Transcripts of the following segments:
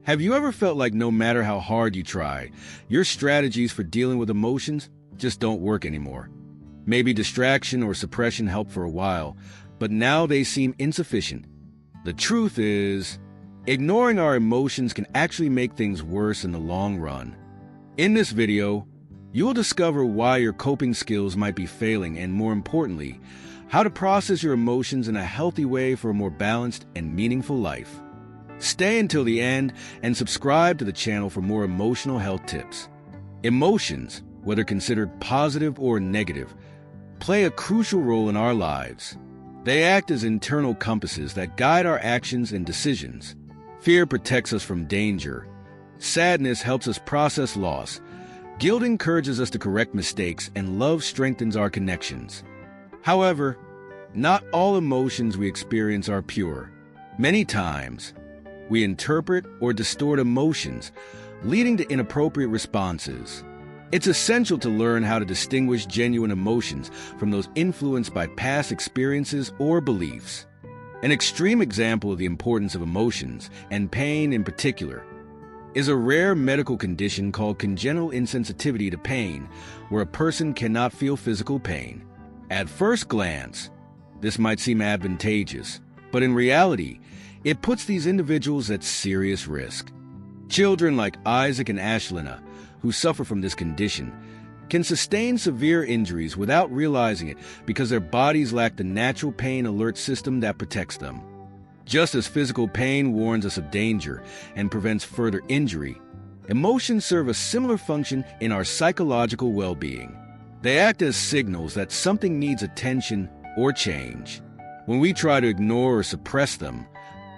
Have you ever felt like no matter how hard you try, your strategies for dealing with emotions just don't work anymore? Maybe distraction or suppression helped for a while, but now they seem insufficient. The truth is, ignoring our emotions can actually make things worse in the long run. In this video, you will discover why your coping skills might be failing and, more importantly, how to process your emotions in a healthy way for a more balanced and meaningful life. Stay until the end and subscribe to the channel for more emotional health tips. Emotions, whether considered positive or negative, play a crucial role in our lives. They act as internal compasses that guide our actions and decisions. Fear protects us from danger. Sadness helps us process loss. Guilt encourages us to correct mistakes, and love strengthens our connections. However, not all emotions we experience are pure. Many times, we interpret or distort emotions, leading to inappropriate responses. It's essential to learn how to distinguish genuine emotions from those influenced by past experiences or beliefs. An extreme example of the importance of emotions, and pain in particular, is a rare medical condition called congenital insensitivity to pain, where a person cannot feel physical pain. At first glance, this might seem advantageous, but in reality, it puts these individuals at serious risk. Children like Isaac and Ashlina, who suffer from this condition, can sustain severe injuries without realizing it because their bodies lack the natural pain alert system that protects them. Just as physical pain warns us of danger and prevents further injury, emotions serve a similar function in our psychological well-being. They act as signals that something needs attention or change. When we try to ignore or suppress them,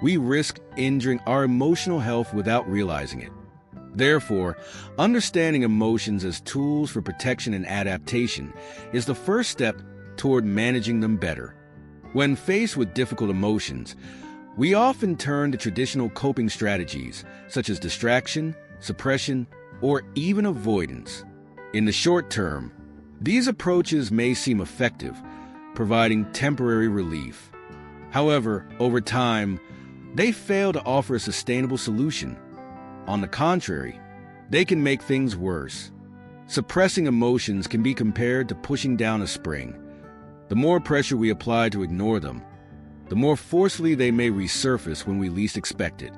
we risk injuring our emotional health without realizing it. Therefore, understanding emotions as tools for protection and adaptation is the first step toward managing them better. When faced with difficult emotions, we often turn to traditional coping strategies such as distraction, suppression, or even avoidance. In the short term, these approaches may seem effective, providing temporary relief. However, over time, they fail to offer a sustainable solution. On the contrary, they can make things worse. Suppressing emotions can be compared to pushing down a spring. The more pressure we apply to ignore them, the more forcefully they may resurface when we least expect it.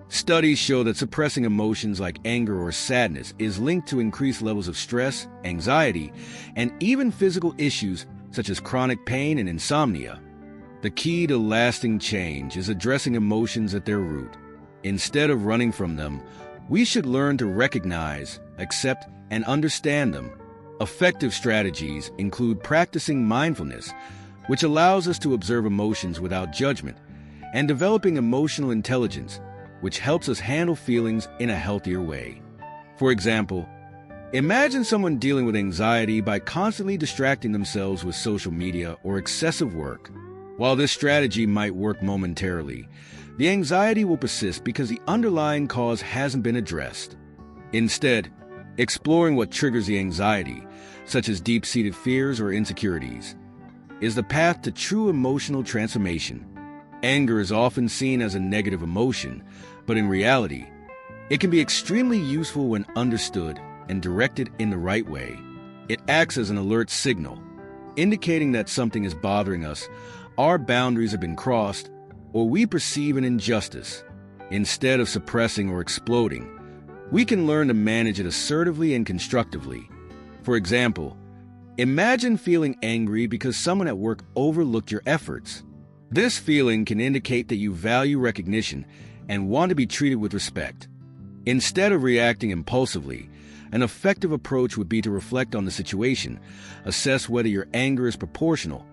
Studies show that suppressing emotions like anger or sadness is linked to increased levels of stress, anxiety, and even physical issues such as chronic pain and insomnia. The key to lasting change is addressing emotions at their root. Instead of running from them, we should learn to recognize, accept, and understand them. Effective strategies include practicing mindfulness, which allows us to observe emotions without judgment, and developing emotional intelligence, which helps us handle feelings in a healthier way. For example, imagine someone dealing with anxiety by constantly distracting themselves with social media or excessive work. While this strategy might work momentarily, the anxiety will persist because the underlying cause hasn't been addressed. Instead, exploring what triggers the anxiety, such as deep-seated fears or insecurities, is the path to true emotional transformation. Anger is often seen as a negative emotion, but in reality, it can be extremely useful when understood and directed in the right way. It acts as an alert signal, indicating that something is bothering us, our boundaries have been crossed, or we perceive an injustice. Instead of suppressing or exploding, we can learn to manage it assertively and constructively. For example, imagine feeling angry because someone at work overlooked your efforts. This feeling can indicate that you value recognition and want to be treated with respect. Instead of reacting impulsively, an effective approach would be to reflect on the situation, assess whether your anger is proportional,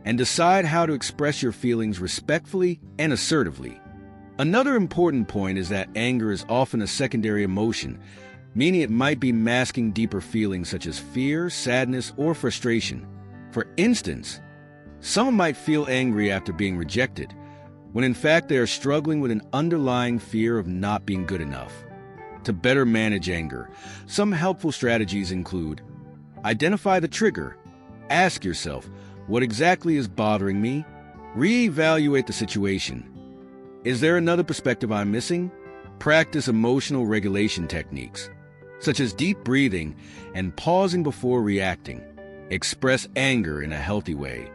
and decide how to express your feelings respectfully and assertively. Another important point is that anger is often a secondary emotion, meaning it might be masking deeper feelings such as fear, sadness, or frustration. For instance, someone might feel angry after being rejected, when in fact they are struggling with an underlying fear of not being good enough. To better manage anger, some helpful strategies include: identify the trigger. Ask yourself, what exactly is bothering me? Reevaluate the situation. Is there another perspective I'm missing? Practice emotional regulation techniques, such as deep breathing and pausing before reacting. Express anger in a healthy way.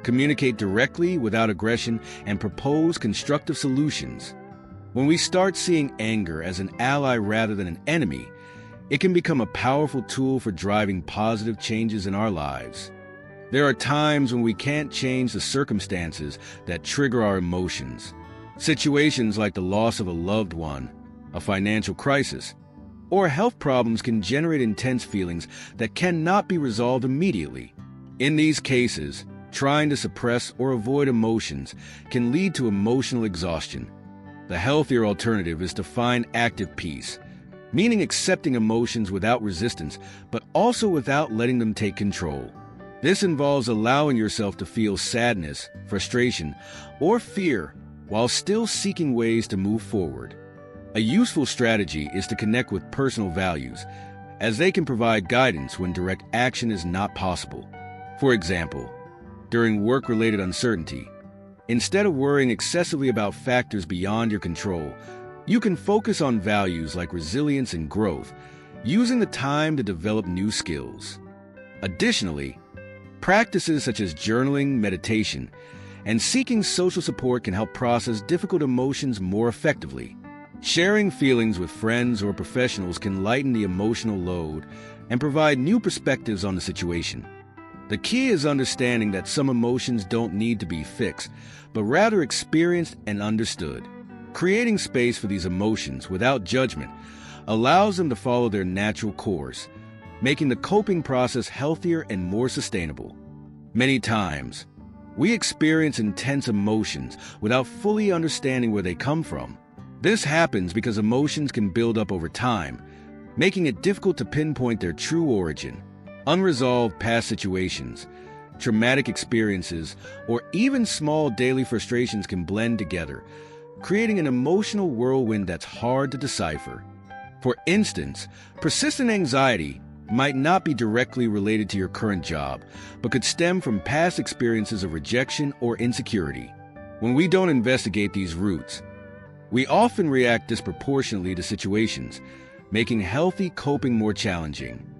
Communicate directly without aggression and propose constructive solutions. When we start seeing anger as an ally rather than an enemy, it can become a powerful tool for driving positive changes in our lives. There are times when we can't change the circumstances that trigger our emotions. Situations like the loss of a loved one, a financial crisis, or health problems can generate intense feelings that cannot be resolved immediately. In these cases, trying to suppress or avoid emotions can lead to emotional exhaustion. The healthier alternative is to find active peace, meaning accepting emotions without resistance, but also without letting them take control. This involves allowing yourself to feel sadness, frustration, or fear while still seeking ways to move forward. A useful strategy is to connect with personal values, as they can provide guidance when direct action is not possible. For example, during work-related uncertainty, instead of worrying excessively about factors beyond your control, you can focus on values like resilience and growth, using the time to develop new skills. Additionally, practices such as journaling, meditation, and seeking social support can help process difficult emotions more effectively. Sharing feelings with friends or professionals can lighten the emotional load and provide new perspectives on the situation. The key is understanding that some emotions don't need to be fixed, but rather experienced and understood. Creating space for these emotions without judgment allows them to follow their natural course, making the coping process healthier and more sustainable. Many times, we experience intense emotions without fully understanding where they come from. This happens because emotions can build up over time, making it difficult to pinpoint their true origin. Unresolved past situations, traumatic experiences, or even small daily frustrations can blend together, creating an emotional whirlwind that's hard to decipher. For instance, persistent anxiety might not be directly related to your current job, but could stem from past experiences of rejection or insecurity. When we don't investigate these roots, we often react disproportionately to situations, making healthy coping more challenging.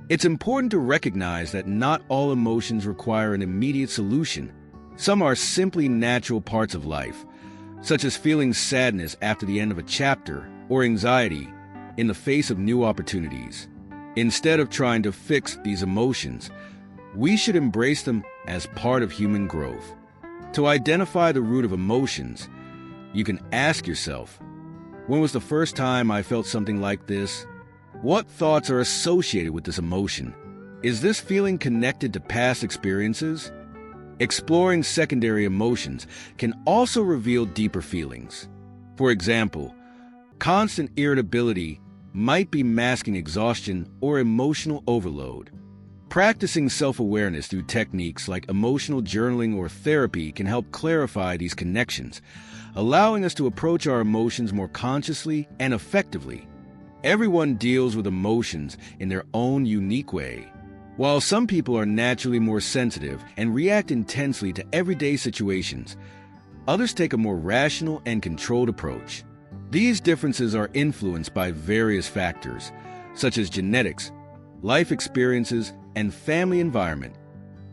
It's important to recognize that not all emotions require an immediate solution. Some are simply natural parts of life, such as feeling sadness after the end of a chapter or anxiety in the face of new opportunities. Instead of trying to fix these emotions, we should embrace them as part of human growth. To identify the root of emotions, you can ask yourself, when was the first time I felt something like this? What thoughts are associated with this emotion? Is this feeling connected to past experiences? Exploring secondary emotions can also reveal deeper feelings. For example, constant irritability might be masking exhaustion or emotional overload. Practicing self-awareness through techniques like emotional journaling or therapy can help clarify these connections, allowing us to approach our emotions more consciously and effectively. Everyone deals with emotions in their own unique way. While some people are naturally more sensitive and react intensely to everyday situations, others take a more rational and controlled approach. These differences are influenced by various factors, such as genetics, life experiences, and family environment.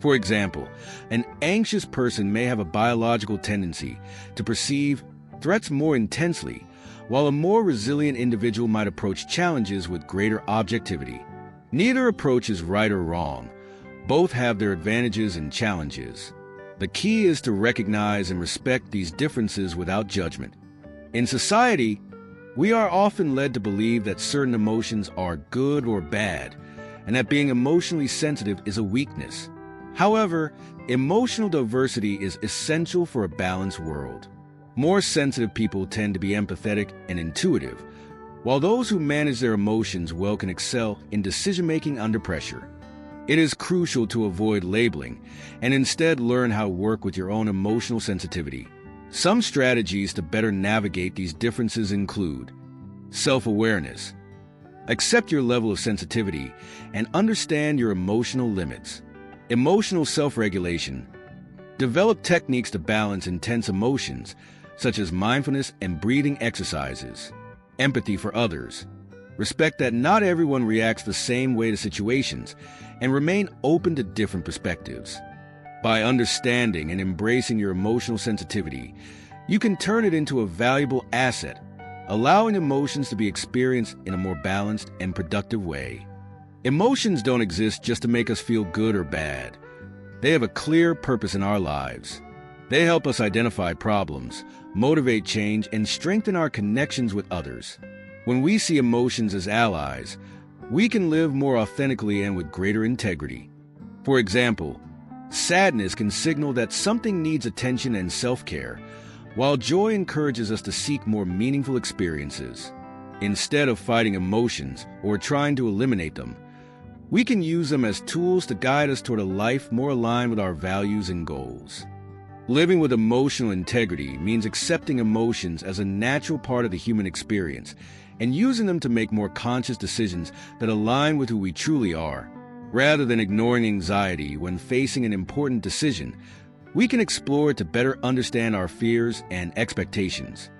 For example, an anxious person may have a biological tendency to perceive threats more intensely, while a more resilient individual might approach challenges with greater objectivity. Neither approach is right or wrong. Both have their advantages and challenges. The key is to recognize and respect these differences without judgment. In society, we are often led to believe that certain emotions are good or bad, and that being emotionally sensitive is a weakness. However, emotional diversity is essential for a balanced world. More sensitive people tend to be empathetic and intuitive, while those who manage their emotions well can excel in decision-making under pressure. It is crucial to avoid labeling and instead learn how to work with your own emotional sensitivity. Some strategies to better navigate these differences include self-awareness. Accept your level of sensitivity and understand your emotional limits. Emotional self-regulation. Develop techniques to balance intense emotions, such as mindfulness and breathing exercises. empathy for others. Respect that not everyone reacts the same way to situations, and remain open to different perspectives. By understanding and embracing your emotional sensitivity, you can turn it into a valuable asset, allowing emotions to be experienced in a more balanced and productive way. Emotions don't exist just to make us feel good or bad. They have a clear purpose in our lives. They help us identify problems, motivate change, and strengthen our connections with others. When we see emotions as allies, we can live more authentically and with greater integrity. For example, sadness can signal that something needs attention and self-care, while joy encourages us to seek more meaningful experiences. Instead of fighting emotions or trying to eliminate them, we can use them as tools to guide us toward a life more aligned with our values and goals. Living with emotional integrity means accepting emotions as a natural part of the human experience and using them to make more conscious decisions that align with who we truly are. Rather than ignoring anxiety when facing an important decision, we can explore it to better understand our fears and expectations.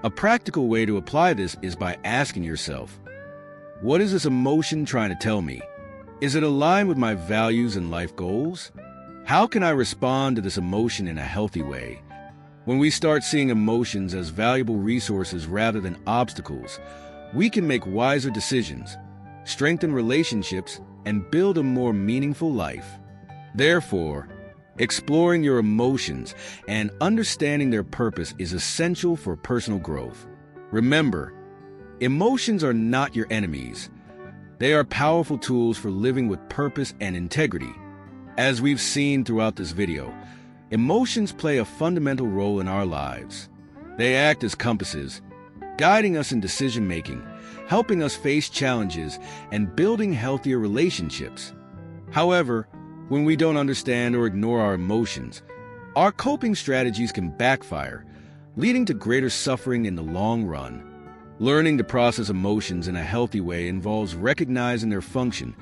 A practical way to apply this is by asking yourself, what is this emotion trying to tell me? Is it aligned with my values and life goals? How can I respond to this emotion in a healthy way? When we start seeing emotions as valuable resources rather than obstacles, we can make wiser decisions, strengthen relationships, and build a more meaningful life. Therefore, exploring your emotions and understanding their purpose is essential for personal growth. Remember, emotions are not your enemies. They are powerful tools for living with purpose and integrity. As we've seen throughout this video, emotions play a fundamental role in our lives. They act as compasses, guiding us in decision-making, helping us face challenges, and building healthier relationships. However, when we don't understand or ignore our emotions, our coping strategies can backfire, leading to greater suffering in the long run. Learning to process emotions in a healthy way involves recognizing their function,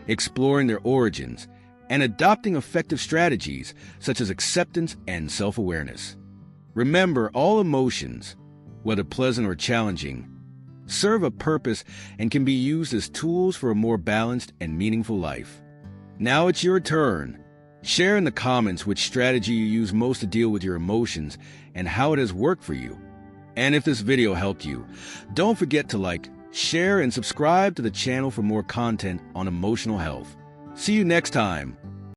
exploring their origins, and adopting effective strategies such as acceptance and self-awareness. Remember, all emotions, whether pleasant or challenging, serve a purpose and can be used as tools for a more balanced and meaningful life. Now it's your turn. Share in the comments which strategy you use most to deal with your emotions and how it has worked for you. And if this video helped you, don't forget to like, share, and subscribe to the channel for more content on emotional health. See you next time.